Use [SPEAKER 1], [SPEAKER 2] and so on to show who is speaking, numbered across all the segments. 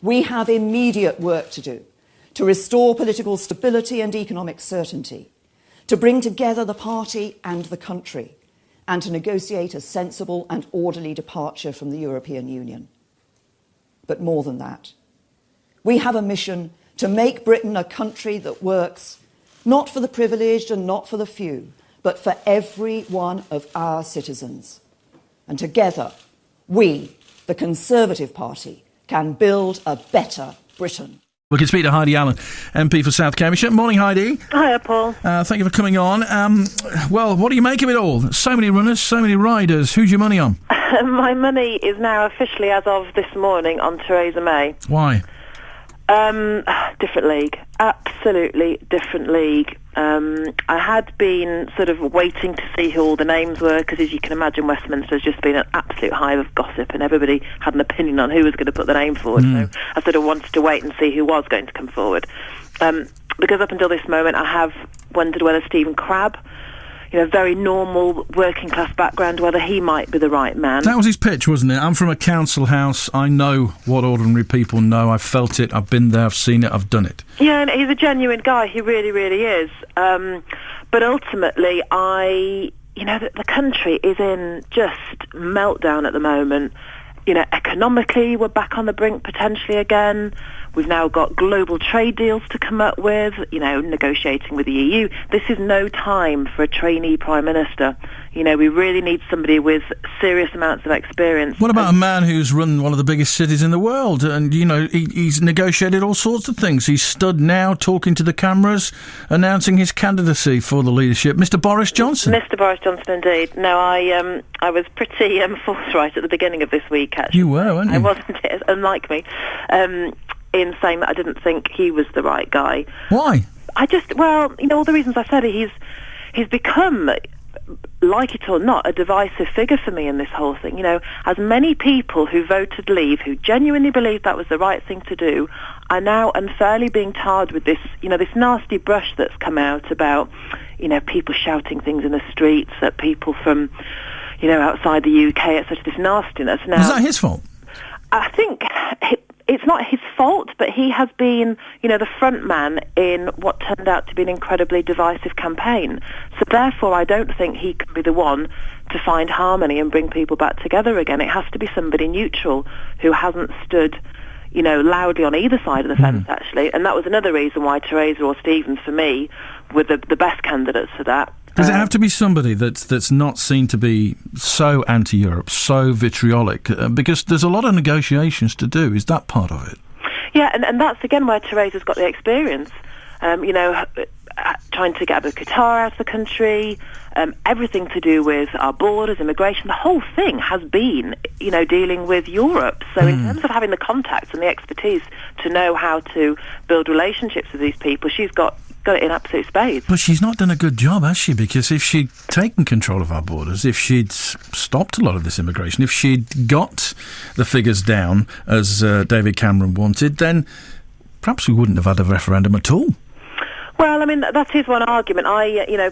[SPEAKER 1] We have immediate work to do to restore political stability and economic certainty, to bring together the party and the country, and to negotiate a sensible and orderly departure from the European Union. But more than that, we have a mission to make Britain a country that works not for the privileged and not for the few, but for every one of our citizens. And together, we, the Conservative Party, can build a better Britain.
[SPEAKER 2] We can speak to Heidi Allen, MP for South Cambridgeshire. Morning, Heidi.
[SPEAKER 3] Hiya, Paul.
[SPEAKER 2] Thank you for coming on. Well, what do you make of it all? So many runners, so many riders. Who's your money on?
[SPEAKER 3] My money is now officially, as of this morning, on Theresa May.
[SPEAKER 2] Why?
[SPEAKER 3] Different league. Absolutely different league. I had been sort of waiting to see who all the names were, because as you can imagine, Westminster has just been an absolute hive of gossip, and everybody had an opinion on who was going to put the name forward. So I sort of wanted to wait and see who was going to come forward. Because up until this moment, I have wondered whether Stephen Crabb, very normal working class background, whether he might be the right man.
[SPEAKER 2] That was his pitch, wasn't it? I'm from a council house. I know what ordinary people know. I've felt it. I've been there. I've seen it. I've done it.
[SPEAKER 3] Yeah, and he's a genuine guy. He really, really is. But ultimately, the country is in just meltdown at the moment. Economically, we're back on the brink potentially again. We've now got global trade deals to come up with, negotiating with the EU. This is no time for a trainee Prime Minister. We really need somebody with serious amounts of experience.
[SPEAKER 2] What about a man who's run one of the biggest cities in the world? And, he's negotiated all sorts of things. He's stood now talking to the cameras, announcing his candidacy for the leadership. Mr. Boris Johnson.
[SPEAKER 3] Mr. Boris Johnson, indeed. No, I was pretty forthright at the beginning of this week, actually.
[SPEAKER 2] You were, weren't you?
[SPEAKER 3] I wasn't, unlike me. In saying that I didn't think he was the right guy.
[SPEAKER 2] Why?
[SPEAKER 3] all the reasons I said it, he's become, like it or not, a divisive figure for me in this whole thing. As many people who voted leave, who genuinely believed that was the right thing to do, are now unfairly being tarred with this, this nasty brush that's come out about, people shouting things in the streets at people from, outside the UK, etc. This nastiness. Now,
[SPEAKER 2] is that his fault?
[SPEAKER 3] I think it's not his fault, but he has been, the front man in what turned out to be an incredibly divisive campaign. So therefore, I don't think he can be the one to find harmony and bring people back together again. It has to be somebody neutral who hasn't stood, loudly on either side of the fence, actually. And that was another reason why Theresa or Stephen, for me, were the best candidates for that.
[SPEAKER 2] Does it have to be somebody that's not seen to be so anti-Europe, so vitriolic? Because there's a lot of negotiations to do. Is that part of it?
[SPEAKER 3] Yeah, and that's, again, where Theresa's got the experience. Trying to get Qatar out of the country, everything to do with our borders, immigration. The whole thing has been, dealing with Europe. So in terms of having the contacts and the expertise to know how to build relationships with these people, she's got it in absolute spades.
[SPEAKER 2] But she's not done a good job, has she? Because if she'd taken control of our borders, if she'd stopped a lot of this immigration, if she'd got the figures down as David Cameron wanted, then perhaps we wouldn't have had a referendum at all.
[SPEAKER 3] Well, that is one argument.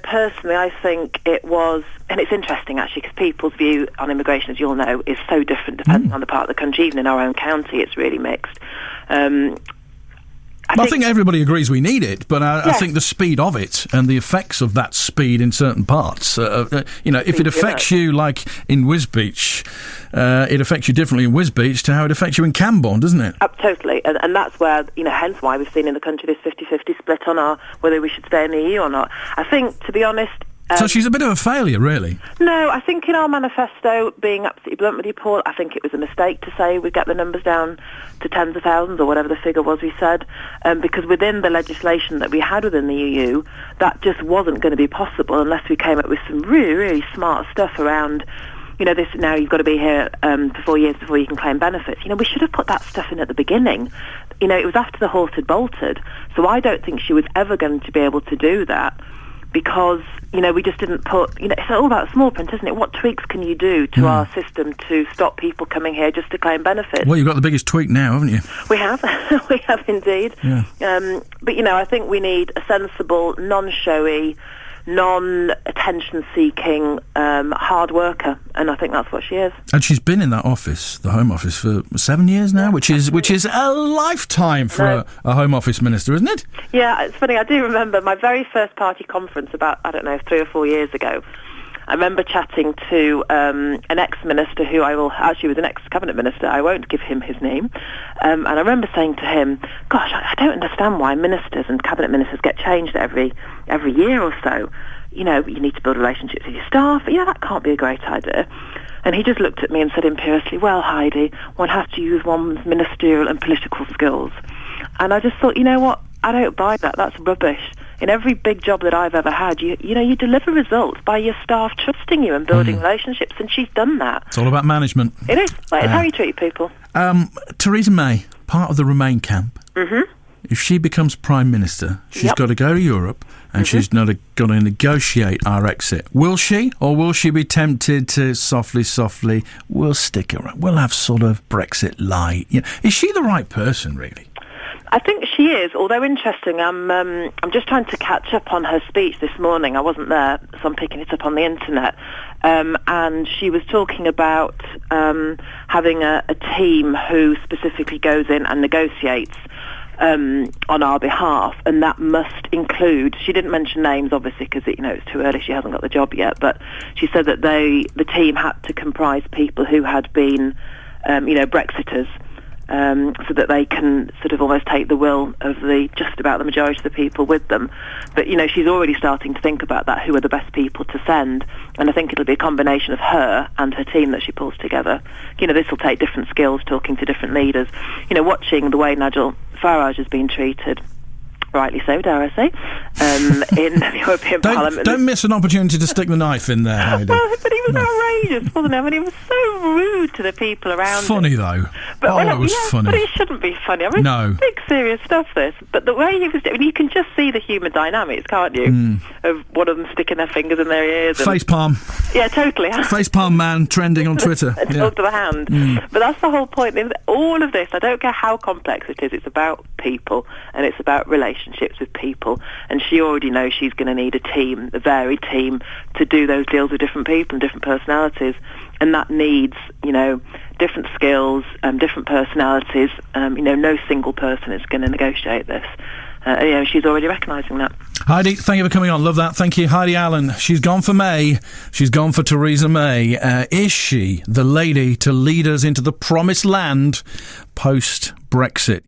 [SPEAKER 3] Personally, I think it was, and it's interesting actually, because people's view on immigration, as you all know, is so different depending on the part of the country. Even in our own county, it's really mixed. I think
[SPEAKER 2] everybody agrees we need it, but I think the speed of it and the effects of that speed in certain parts, if it affects you like in Wisbeach, it affects you differently in Wisbeach to how it affects you in Camborne, doesn't it?
[SPEAKER 3] Totally, and that's where, hence why we've seen in the country this 50-50 split on whether we should stay in the EU or not. I think, to be honest...
[SPEAKER 2] so she's a bit of a failure, really? No,
[SPEAKER 3] I think in our manifesto, being absolutely blunt with you, Paul, I think it was a mistake to say we'd get the numbers down to tens of thousands or whatever the figure was we said, because within the legislation that we had within the EU, that just wasn't going to be possible unless we came up with some really, really smart stuff around, this now you've got to be here for 4 years before you can claim benefits. We should have put that stuff in at the beginning. It was after the horse had bolted, so I don't think she was ever going to be able to do that. Because, we just didn't put... it's all about small print, isn't it? What tweaks can you do to our system to stop people coming here just to claim benefits?
[SPEAKER 2] Well, you've got the biggest tweak now, haven't you?
[SPEAKER 3] We have. We have indeed.
[SPEAKER 2] Yeah.
[SPEAKER 3] But, I think we need a sensible, non-showy, non-attention-seeking hard worker, and I think that's what she is.
[SPEAKER 2] And she's been in that office, the Home Office, for 7 years now, which is a lifetime for a Home Office minister, isn't it?
[SPEAKER 3] Yeah, it's funny. I do remember my very first party conference about, 3 or 4 years ago. I remember chatting to an ex-minister who was an ex-cabinet minister. I won't give him his name. And I remember saying to him, gosh, I don't understand why ministers and cabinet ministers get changed every year or so. You know, you need to build relationships with your staff. Yeah, that can't be a great idea. And he just looked at me and said imperiously, well, Heidi, one has to use one's ministerial and political skills. And I just thought, you know what? I don't buy that. That's rubbish. In every big job that I've ever had, you deliver results by your staff trusting you and building relationships, and she's done that.
[SPEAKER 2] It's all about management.
[SPEAKER 3] It is. It's how you treat people.
[SPEAKER 2] Theresa May, part of the Remain camp. Mm-hmm. If she becomes Prime Minister, she's got to go to Europe and she's got to negotiate our exit. Will she? Or will she be tempted to softly, we'll stick around, we'll have sort of Brexit light? You know, is she the right person, really?
[SPEAKER 3] I think she is, although interesting. I'm just trying to catch up on her speech this morning. I wasn't there, so I'm picking it up on the internet. And she was talking about having a team who specifically goes in and negotiates on our behalf, and that must include. She didn't mention names, obviously, because it's too early. She hasn't got the job yet. But she said that the team had to comprise people who had been, Brexiters. So that they can sort of almost take the will of just about the majority of the people with them. But, she's already starting to think about that, who are the best people to send. And I think it'll be a combination of her and her team that she pulls together. This will take different skills, talking to different leaders. Watching the way Nigel Farage has been treated, rightly so, dare I say, in the European Parliament.
[SPEAKER 2] Don't miss an opportunity to stick the knife in there, Heidi.
[SPEAKER 3] Well, but he was outrageous, wasn't he? I mean, he was so rude to the people around
[SPEAKER 2] Funny,
[SPEAKER 3] him.
[SPEAKER 2] Though.
[SPEAKER 3] But,
[SPEAKER 2] it was funny.
[SPEAKER 3] But it shouldn't be funny. I mean,
[SPEAKER 2] no.
[SPEAKER 3] Big, serious stuff, this. But the way he was doing, you can just see the human dynamics, can't you? Of one of them sticking their fingers in their ears.
[SPEAKER 2] Face palm.
[SPEAKER 3] Yeah, totally.
[SPEAKER 2] Face palm man trending on Twitter.
[SPEAKER 3] And talk to the hand. But that's the whole point. All of this, I don't care how complex it is, it's about people, and it's about relationships with people. And she already knows she's going to need a team, a varied team, to do those deals with different people and different personalities. And that needs, different skills, different personalities. No single person is going to negotiate this. She's already recognising that.
[SPEAKER 2] Heidi, thank you for coming on. Love that. Thank you. Heidi Allen. She's gone for May. She's gone for Theresa May. Is she the lady to lead us into the promised land post-Brexit?